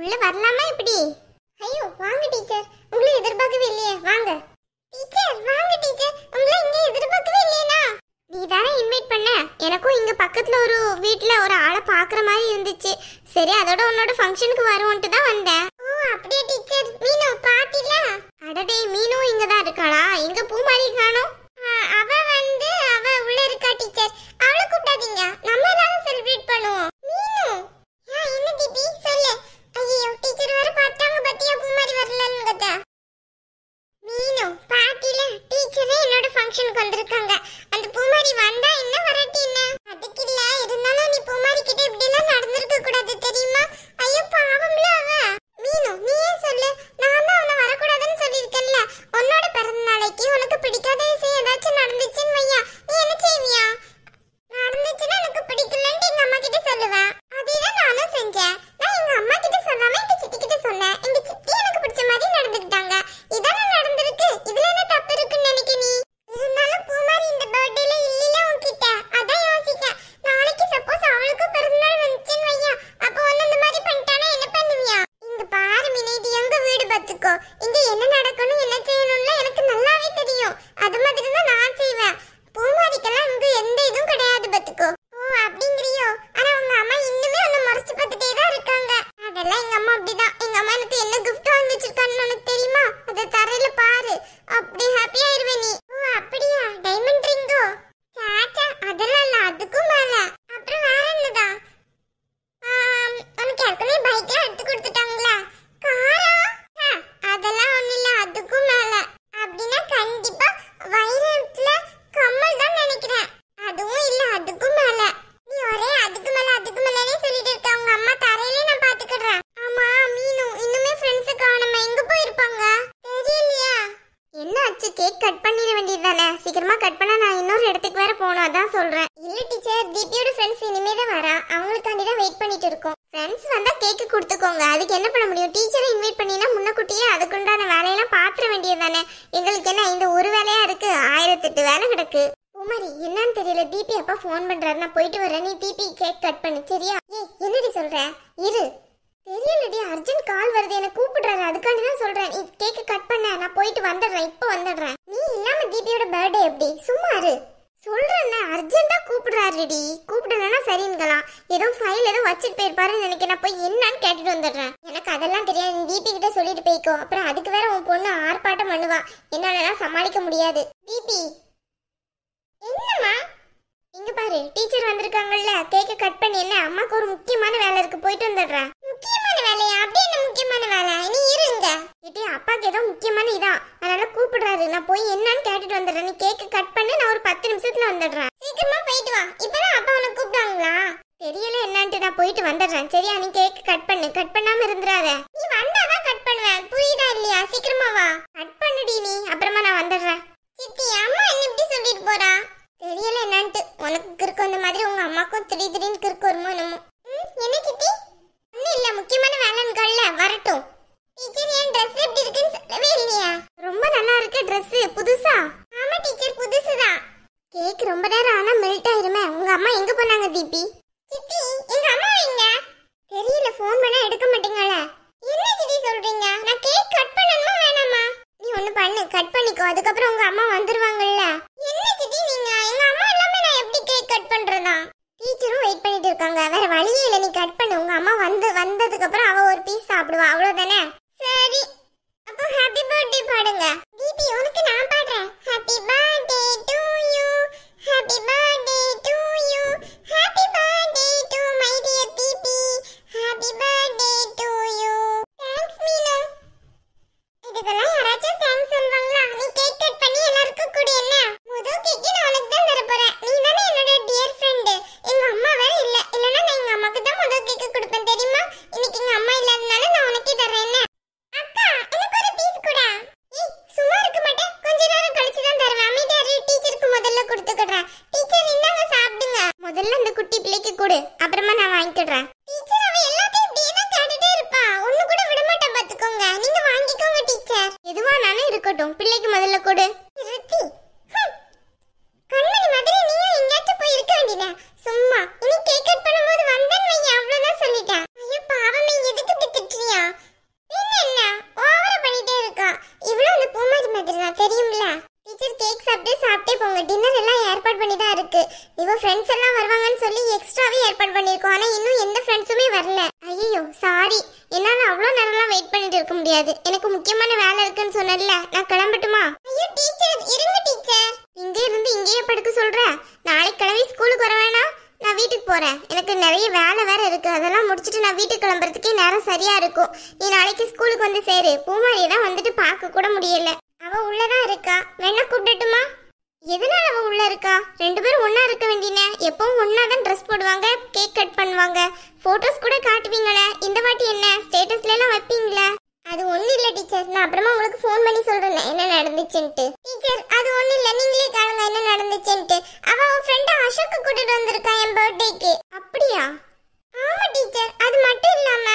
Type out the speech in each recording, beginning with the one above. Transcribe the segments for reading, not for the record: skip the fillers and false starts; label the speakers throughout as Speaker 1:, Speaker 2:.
Speaker 1: உள்ள வரலாமா இப்படி? ஐயோ வாங்க டீச்சர், உங்களை எதிர்பார்க்கவே இல்லையே. வாங்க டீச்சர், வாங்க டீச்சர், உங்களை இங்க எதிர்பார்க்கவே இல்லையா? நீ தானே இன்வைட் பண்ண. எனக்கும் இங்க பக்கத்துல ஒரு வீட்ல ஒரு ஆளை பாக்குற மாதிரி இருந்துச்சு. சரி அதோட உன்னோட ஃபங்க்ஷனுக்கு வருவோன்ட்டு தான் வந்தேன். ஓ அப்படியே டீச்சர். மீனு பாத்தில? அடடே மீனு இங்க தான் இருக்காளா? எங்க பூமாரி காணோம்? அவ உள்ள இருக்கா டீச்சர். அவளை கூப்பிடாதீங்க, நம்ம எல்லாரும் செலிப்ரேட் பண்ணுவோம். மீனு என்ன தீபி சொல்லு. ஐயோ டீச்சர் வர பார்த்தாங்க பத்தியா பூமாரி வரலங்கத. மீனு பாத்தில? டீச்சரே என்னோட ஃபங்க்ஷனுக்கு வந்திருக்காங்க. அந்த பூமாரி வந்தா என்ன வராட்டி என்ன? அதுக்கு இல்ல, இருந்தாலும் நீ பூமாரி கிட்ட இப்படி எல்லாம் நடந்துருக்க கூடாது தெரியுமா? ஐயோ பாவம்ல அவ. மீனு நீயே சொல்லு. நான் தான் அவனை வரக்கூடாதுன்னு சொல்லியிருக்கேன்ல. உன்னோட பிறந்த நாளைக்கு உனக்கு பிடிக்காத விஷயம் ஏதாச்சும் நடந்துச்சுன்னு வையா, நீ என்ன செய்வியா? நடந்துச்சுன்னா எனக்கு பிடிக்கலன்னு எங்க அம்மா கிட்ட சொல்லுவேன். அதேதான் நானும் செஞ்சேன். நான் எங்க அம்மா கிட்ட சொல்லாம எங்க சித்தி கிட்ட சொன்னேன். எங்க சித்தி எனக்கு பிடிச்ச மாதிரி நடந்துக்கிட்டாங்க. இதானே நடந்திருக்கு. இதுல என்ன தப்பு இருக்குன்னு நினைக்க நீ? இருந்தாலும் பூமாரி இந்த பர்த்டேல இல்லைல உன்கிட்ட, அதான் யோசிக்க. நாளைக்கு சப்போஸ் அவளுக்கு பிறந்தநாள் வந்துச்சுன்னு வையா, அப்போ ஒன்னு இந்த மாதிரி பண்ணிட்டானா என்ன பண்ணுவியா? இங்க பாரு மீனே, இது எங்க வீடு பாத்துக்கோ. இங்க என்ன நடக்கணும் என்ன செய்யணும்னு எனக்கு நல்லாவே தெரியும். அது மாதிரி தான் நான் செய்வேன். பூமாரிக்கெல்லாம் இங்க எந்த இதுவும் கிடையாது பாத்துக்கோ. ஓ அப்படிங்கறியோ? ஆனா உங்க அம்மா இன்னுமே உன்னை முறைச்சு பார்த்துட்டே தான் இருக்காங்க. அதெல்லாம் எங்க அம்மா அப்படிதான். எங்க அம்மா எனக்கு என்ன gift வாங்கி வச்சிருக்கான்னு உனக்கு தெரியுமா? அதை தரையில பாரு, அப்படி ஹாப்பி ஆயிருவே நீ. ஓ அப்படியா? டைமண்ட் ரிங்கோ? சாச்சா அதெல்லாம் இல்ல, அதுக்கும் மேல. அப்புறம் வேற என்னதா? உனக்கு ஏற்கனவே பைக்லாம் எடுத்து கொடுத்துட்டாங்களா? காரா? அதெல்லாம் ஒண்ணு இல்ல, அதுக்கும் மேல. அப்படின்னா கண்டிப்பா வைரத்துல கம்மல் தான் நினைக்கிறேன். அதுவும் இல்ல, அதுக்கும் மேல. நீ ஒரே அதுக்கு மேலனே சொல்லிட்டு இருக்க. உங்க அம்மா தரையிலே நான் பாத்துக்கிறேன். ஆமா மீனு, இன்னுமே ஃப்ரெண்ட்ஸ் காணோமே, எங்க போயிருப்பாங்க தெரியலையா? என்ன ஆச்சு? கேக் கட் பண்ணிட வேண்டியதுதானே? சீக்கிரமா கட் பண்ணா நான் இன்னொரு இடத்துக்கு வேற போகணும், அதான் சொல்றேன். இல்ல டீச்சர், தீபியோட ஃப்ரெண்ட்ஸ் இனிமே தான் வரா. அவங்களுக்காண்டி தான் வெயிட் பண்ணிட்டு இருக்கோம். ஃப்ரெண்ட்ஸ் வந்தா கேக் கொடுத்துக்கோங்க, அதுக்கு என்ன பண்ண முடியும்? டீச்சரை இன்வைட் பண்ணினா முன்னக்கூட்டியே அதுக்குண்டான வேலையெல்லாம் பாத்திர வேண்டியதுதானே. எங்களுக்கு என்ன இந்த ஒரு வேலையா இருக்கு? 1008 வேலை கிடக்கு. பூமாரி என்னன்னு தெரியல, தீபி அப்பா ஃபோன் பண்றாரு. நான் போயிட்டு வரேன், நீ தீபி கேக் கட் பண்ணு சரியா? ஏய் என்னடி சொல்ற? இரு. தெரியலடி, அர்ஜென்ட் கால் வருது, என்ன கூப்பிடுறாரு, அதுக்காண்டி தான் சொல்றேன். நீ கேக் கட் பண்ண, நான் போயிட்டு வந்துடுறேன், இப்போ வந்துடுறேன். நீ இல்லாம தீபியோட பர்த்டே எப்படி? சும்மா இரு. சொல்றேன்ன, அர்ஜென்ட்டா கூப்பிடுறாருடி. கூப்பிடலன்னா சரிங்கலாம். ஏதோ ஃபைல் ஏதோ வச்சுட்டு போயிருப்பாருன்னு நினைக்கிறேன். போய் என்னன்னு கேட்டுட்டு வந்துடுறேன். எனக்கு அதெல்லாம் தெரியாது, நீ தீபி கிட்ட சொல்லிட்டு போய்க்கோ. அப்புறம் அதுக்கு வேற உன் பொண்ணு ஆர்ப்பாட்டம் பண்ணுவா, என்னாலலாம் சமாளிக்க முடியாது. தீபி என்னம்மா? இங்க பாரு, டீச்சர் வந்திருக்காங்கல்ல, கேக்க கட் பண்ணி. என்ன அம்மாக்கு ஒரு முக்கியமான வேலை இருக்கு, போயிட்டு வந்துடுறேன். முக்கியமான வேலையா? அப்படி என்ன முக்கியமான வேலை? நீ இருங்க. இட்டி அப்பாக்கு ஏதோ முக்கியமான இதான், அதனால கூப்பிடுறாரு. நான் போய் என்னன்னு கேட்டுட்டு வந்துடுறேன். நீ கேக்க கட் பண்ணு, நான் ஒரு 10 நிமிஷத்துல வந்துடுறேன். சீக்கிரமா போயிட்டு வா. இப்பதான் அப்பா உனக்கு கூப்பிடுவாங்களா? தெரியல என்னன்ட்டு, நான் போயிட்டு வந்துடுறேன் சரியா? நீ கேக் கட் பண்ணு, கட் பண்ணாம இருந்துறாத. நீ வந்தாதான் கட் பண்ணுவேன், புரியுதா இல்லையா? சீக்கிரமா வா, கட் பண்ணுடி நீ. அப்புறமா நான் வந்துடுறேன். சித்தி அம்மா என்ன இப்படி சொல்லிட்டு போறா? தெரியல என்னன்ட்டு. உனக்கு கிறுக்கு அந்த மாதிரி உங்க அம்மாக்கும் திடீர்னு கிறுக்கு வருமோ என்னமோ. என்ன சித்தி? ஒன்னும் இல்ல, முக்கியமான வேலைன்கள்ல வரட்டும். டீச்சர் என் ட்ரெஸ் எப்படி இருக்குன்னு சொல்லவே இல்லையா? ரொம்ப நல்லா இருக்கு ட்ரெஸ், புதுசா? ஆமா டீச்சர், புதுசுதான். கேக் ரொம்ப நேரம் ஆனா மெல்ட் ஆயிருமே. உங்க அம்மா எங்க போனாங்க தீபி? சித்தி எங்க அம்மா எங்க? தெரியல, ஃபோன் பண்ணா எடுக்க மாட்டீங்களே. என்ன சித்தி சொல்றீங்க? நான் கேக் கட் பண்ணணுமா வேணாமா? நீ ஒண்ணு பண்ணு, கட் பண்ணிக்கோ, அதுக்கப்புறம் உங்க அம்மா வந்துருவாங்கல்ல. என்ன சித்தி நீங்க? எங்க அம்மா இல்லாம நான் எப்படி கேக் கட் பண்றதா? டீச்சரும் வெயிட் பண்ணிட்டு இருக்காங்க, வேற வழியே இல்ல. நீ கட் பண்ணு, உங்க அம்மா வந்ததுக்கு அப்புறம் அவ ஒரு பீஸ் சாப்பிடுவா, அவ்வளவுதானே? சரி, அப்போ ஹாப்பி பர்த்டே பாடுங்க. தீபி உனக்கு நான் பாடுறேன். Happy birthday to you, happy birthday to you, happy birthday to my dear Deepi, happy birthday to you. Thanks மீனு. இதுக்கெல்லாம் யாராச்சும் தேங்க்ஸ் சொல்வாங்களா? நீ கேக் கட் பண்ணி எல்லாருக்கும் கொடு. என்ன முதல் கேக் நான் உனக்கு தான் தர போறேன். நீ தானே என்னோட டியர் ஃப்ரெண்ட். எங்க அம்மா வேற இல்ல, இல்லனா நான் எங்க அம்மாக்கு தான் முதல் கேக் கொடுப்பேன் தெரியுமா? இன்னைக்கு எங்க அம்மா இல்லாதனால நான் உனக்கே தரேன். என்ன அக்கா, எனக்கு ஒரு பீஸ் கொடு. ஏய் சும்மா இருக்க மாட்டே, கொஞ்ச நேரம் கழிச்சு தான் தருவேன். அமைதியா இரு, டீச்சருக்கு முதல்ல கொடுத்துக்கறேன். டீச்சர் இந்தாங்க சாப்பிடுங்க. முதல்ல அந்த குட்டி பிள்ளைக்கு கொடு, அப்புறமா நான் வாங்கிக்கிறேன். டீச்சர் அவ எல்லாத்தையும் இப்படியே தான் கேட்டுட்டே இருப்பா, ஒண்ணு கூட விட மாட்டா பாத்துக்கோங்க. நீங்க வாங்கிக்கோங்க டீச்சர். எதுவானாலும் இருக்கட்டும், பிள்ளைக்கு முதல்ல கொடு. ரித்தி கண்மணி மாதிரி நீயும் எங்கேயாச்சும் போய் இருக்க வேண்டியதா? சும்மா இனி கேக் கட் பண்ணும்போது வந்தேன்னு வைங்க, அவ்வளவுதான் சொல்லிட்டேன். ஐயோ பாவமே, எதுக்கு இப்படி திட்டுறியா? முடியாது. எனக்கு முக்கியமான வேலை இருக்குன்னு சொன்னேன்ல, நான் கிளம்பட்டுமா? ஐயோ டீச்சர், இருங்க டீச்சர். இங்க இருந்து இங்கேயே படுக்க சொல்றேன். நாளைக்கு கிளம்பி ஸ்கூலுக்கு வர வேணாம். நான் வீட்டுக்கு போறேன். எனக்கு நிறைய வேலை வேற இருக்கு. அதெல்லாம் முடிச்சிட்டு நான் வீட்டுக்கு கிளம்புறதுக்கே நேரம் சரியா இருக்கும். நீ நாளைக்கு ஸ்கூலுக்கு வந்து சேரு. பூமாரியை தான் வந்துட்டு பார்க்க கூட முடியல. அவ உள்ளதான் இருக்கா, வேணா கூப்பிடட்டுமா? எதனால அவ உள்ள இருக்கா? 2 பேரும் ஒண்ணா இருக்க வேண்டியனே. எப்பவும் ஒண்ணா தான் ட்ரெஸ் போடுவாங்க, கேக் கட் பண்ணுவாங்க, போட்டோஸ் கூட காட்டுவீங்களே. இந்த வாட்டி என்ன ஸ்டேட்டஸ்ல எல்லாம் வைப்பீங்களே? அது ஒண்ணு இல்ல டீச்சர். நான் அப்புறமா உங்களுக்கு ஃபோன் பண்ணி சொல்றேன் என்ன நடந்துச்சுன்னு. டீச்சர் அது ஒண்ணு இல்ல, நீங்களே கேளுங்க என்ன நடந்துச்சுன்னு. அவன் ஃப்ரெண்ட் அசோக் கூட்டிட்டு வந்திருக்கான் என் பர்த்டேக்கு. அப்படியா? ஆமா டீச்சர். அது மட்டும் இல்லாம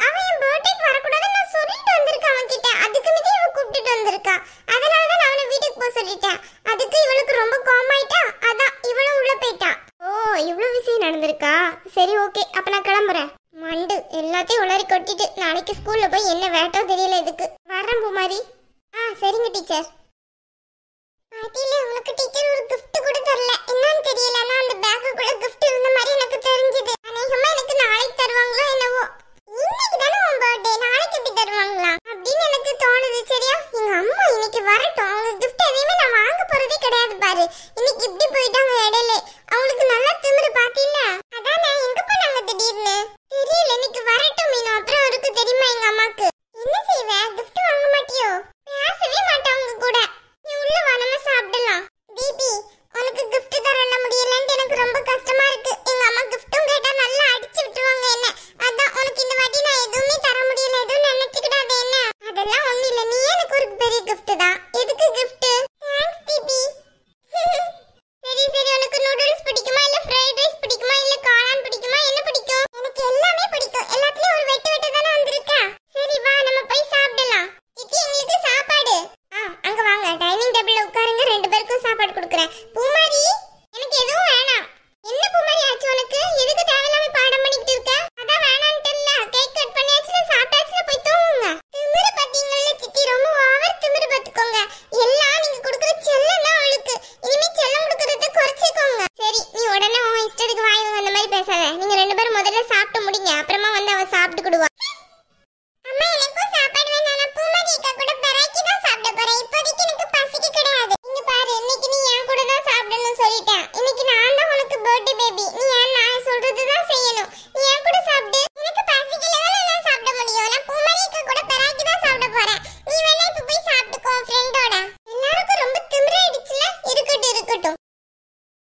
Speaker 1: அவன் என் பர்த்டேக்கு வரக்கூடாதுன்னு நான் சொல்லிட்டு வந்திருக்கேன் அவன் கிட்ட. அதுக்கு மீறி அவன் கூப்பிட்டு வந்திருக்கா. அதனால தான் நான் அவனை வீட்டுக்கு போக சொல்லிட்டேன். அதுக்கு இவளுக்கு ரொம்ப கோமாயிட்டா. அதான் இவளும் உள்ள போயிட்டா. ஓ, இவ்வளவு விஷயம் நடந்திருக்கா? சரி ஓகே, அப்ப நான் கிளம்புறேன். மண்டு எல்லாத்தையும் உளறி கொட்டிட்டு நாளைக்கு ஸ்கூல்ல போய் என்ன வேட்டோ தெரியல இதுக்கு.